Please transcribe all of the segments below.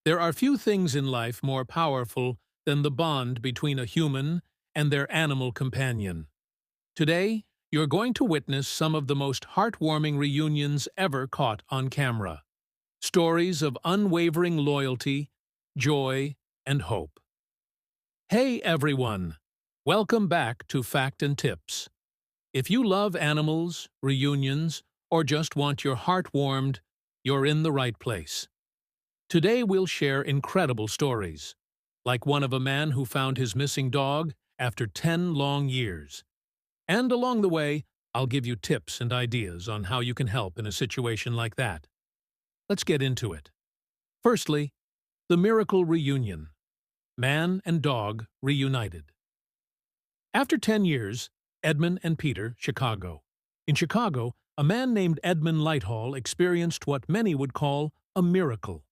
There are few things in life more powerful than the bond between a human and their animal companion. Today, you're going to witness some of the most heartwarming reunions ever caught on camera. Stories of unwavering loyalty, joy, and hope. Hey everyone! Welcome back to Fact and Tips. If you love animals, reunions, or just want your heart warmed, you're in the right place. Today we'll share incredible stories, like one of a man who found his missing dog after 10 long years. And along the way, I'll give you tips and ideas on how you can help in a situation like that. Let's get into it. Firstly, the miracle reunion. Man and dog reunited. After 10 years, Edmon and Peter, Chicago. In Chicago, a man named Edmon Lighthall experienced what many would call a miracle.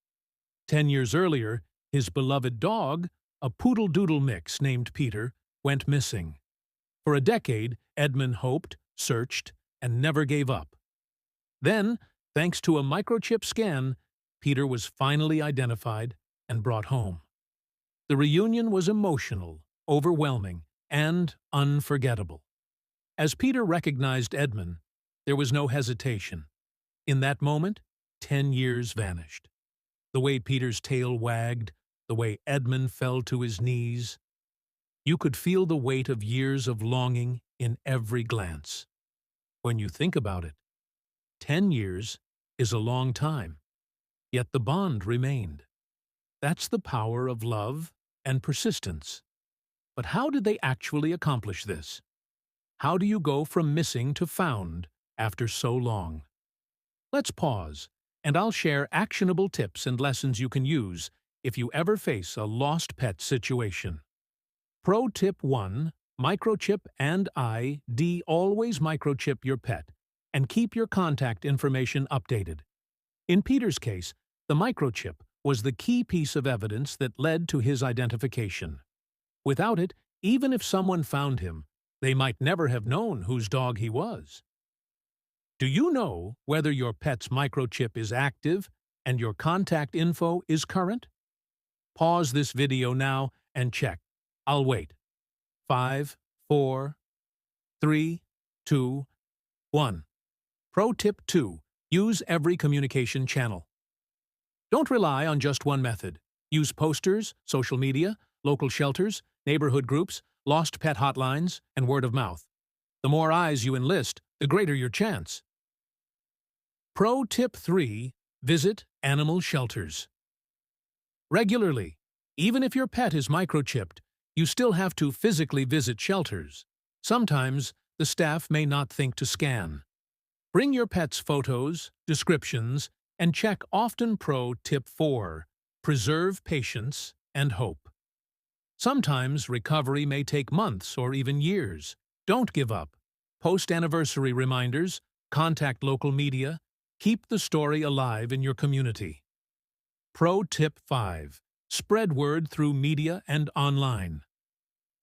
10 years earlier, his beloved dog, a poodle-doodle mix named Peter, went missing. For a decade, Edmon hoped, searched, and never gave up. Then, thanks to a microchip scan, Peter was finally identified and brought home. The reunion was emotional, overwhelming, and unforgettable. As Peter recognized Edmon, there was no hesitation. In that moment, 10 years vanished. The way Peter's tail wagged, the way Edmon fell to his knees. You could feel the weight of years of longing in every glance. When you think about it, 10 years is a long time, yet the bond remained. That's the power of love and persistence. But how did they actually accomplish this? How do you go from missing to found after so long? Let's pause, and I'll share actionable tips and lessons you can use if you ever face a lost pet situation. Pro Tip 1. Microchip and ID. Always microchip your pet, and keep your contact information updated. In Peter's case, the microchip was the key piece of evidence that led to his identification. Without it, even if someone found him, they might never have known whose dog he was. Do you know whether your pet's microchip is active and your contact info is current? Pause this video now and check. I'll wait. 5, 4, 3, 2, 1. Pro Tip 2. Use every communication channel. Don't rely on just one method. Use posters, social media, local shelters, neighborhood groups, lost pet hotlines, and word of mouth. The more eyes you enlist, the greater your chance. Pro Tip 3. Visit animal shelters. Regularly, even if your pet is microchipped, you still have to physically visit shelters. Sometimes, the staff may not think to scan. Bring your pet's photos, descriptions, and check often. Pro Tip 4. Preserve patience and hope. Sometimes recovery may take months or even years. Don't give up. Post anniversary reminders, contact local media, keep the story alive in your community. Pro Tip 5. Spread word through media and online.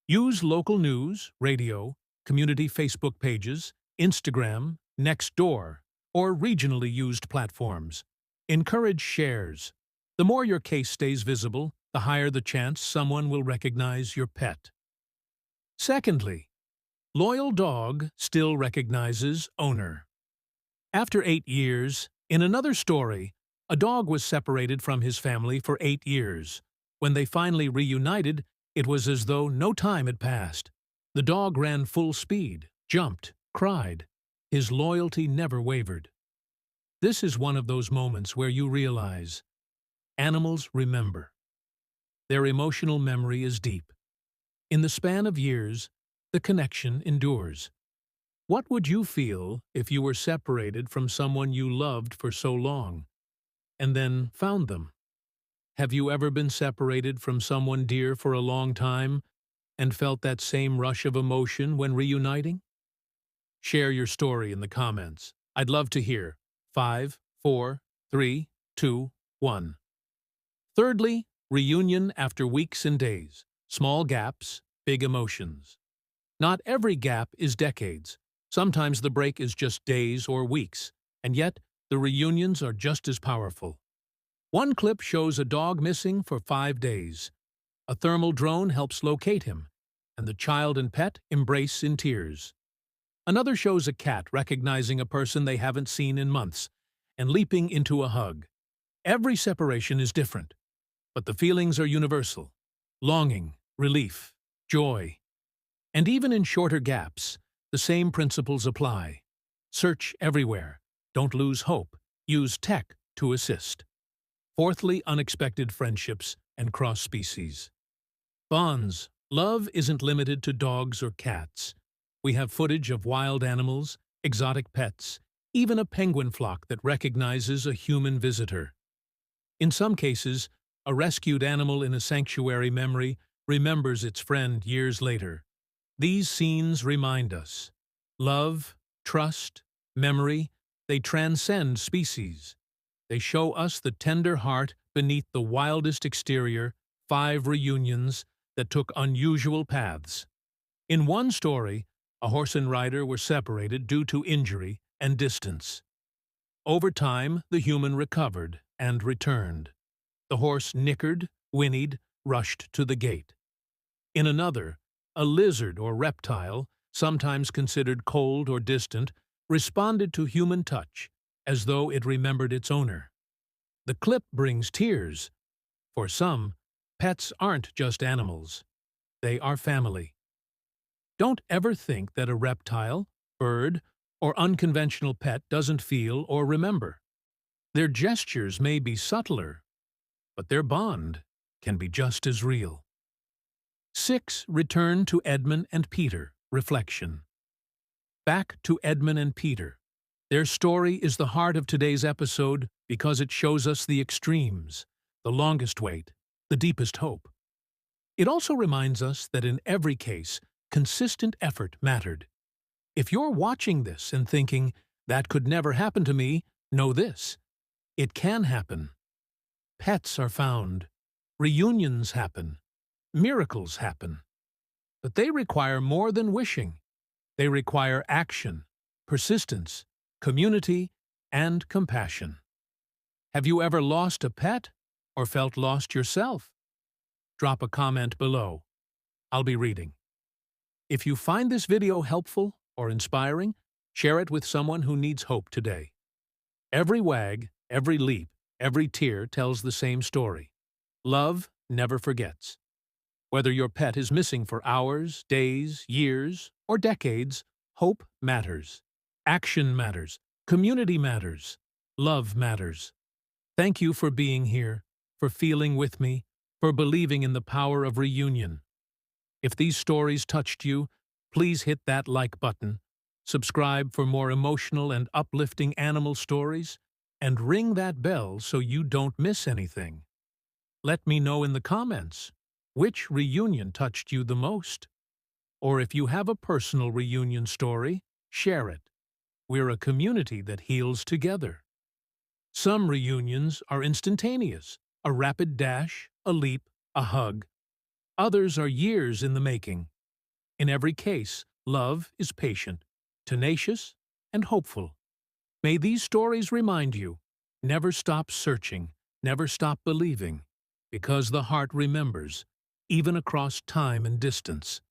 Use local news, radio, community Facebook pages, Instagram, Nextdoor, or regionally used platforms. Encourage shares. The more your case stays visible, the higher the chance someone will recognize your pet. Secondly, loyal dog still recognizes owner. After 8 years, in another story, a dog was separated from his family for 8 years. When they finally reunited, it was as though no time had passed. The dog ran full speed, jumped, cried. His loyalty never wavered. This is one of those moments where you realize animals remember. Their emotional memory is deep. In the span of years, the connection endures. What would you feel if you were separated from someone you loved for so long, and then found them? Have you ever been separated from someone dear for a long time and felt that same rush of emotion when reuniting? Share your story in the comments. I'd love to hear. 5, 4, 3, 2, 1. Thirdly, reunion after weeks and days. Small gaps, big emotions. Not every gap is decades. Sometimes the break is just days or weeks, and yet the reunions are just as powerful. One clip shows a dog missing for 5 days. A thermal drone helps locate him, and the child and pet embrace in tears. Another shows a cat recognizing a person they haven't seen in months and leaping into a hug. Every separation is different, but the feelings are universal: longing, relief, joy. And even in shorter gaps, the same principles apply. Search everywhere. Don't lose hope. Use tech to assist. Fourthly, unexpected friendships and cross-species. Bonds. Love isn't limited to dogs or cats. We have footage of wild animals, exotic pets, even a penguin flock that recognizes a human visitor. In some cases, a rescued animal in a sanctuary memory remembers its friend years later. These scenes remind us: love, trust, memory, they transcend species. They show us the tender heart beneath the wildest exterior, 5 reunions that took unusual paths. In one story, a horse and rider were separated due to injury and distance. Over time, the human recovered and returned. The horse nickered, whinnied, rushed to the gate. In another, a lizard or reptile, sometimes considered cold or distant, responded to human touch as though it remembered its owner. The clip brings tears. For some, pets aren't just animals. They are family. Don't ever think that a reptile, bird, or unconventional pet doesn't feel or remember. Their gestures may be subtler, but their bond can be just as real. 6. Return to Edmon and Peter. Reflection. Back to Edmon and Peter. Their story is the heart of today's episode because it shows us the extremes, the longest wait, the deepest hope. It also reminds us that in every case, consistent effort mattered. If you're watching this and thinking, "That could never happen to me," know this: it can happen. Pets are found. Reunions happen. Miracles happen. But they require more than wishing. They require action, persistence, community, and compassion. Have you ever lost a pet or felt lost yourself? Drop a comment below. I'll be reading. If you find this video helpful or inspiring, share it with someone who needs hope today. Every wag, every leap, every tear tells the same story. Love never forgets. Whether your pet is missing for hours, days, years, or decades, hope matters. Action matters. Community matters. Love matters. Thank you for being here, for feeling with me, for believing in the power of reunion. If these stories touched you, please hit that like button, subscribe for more emotional and uplifting animal stories, and ring that bell so you don't miss anything. Let me know in the comments which reunion touched you the most. Or if you have a personal reunion story, share it. We're a community that heals together. Some reunions are instantaneous, a rapid dash, a leap, a hug. Others are years in the making. In every case, love is patient, tenacious, and hopeful. May these stories remind you: never stop searching, never stop believing, because the heart remembers, even across time and distance.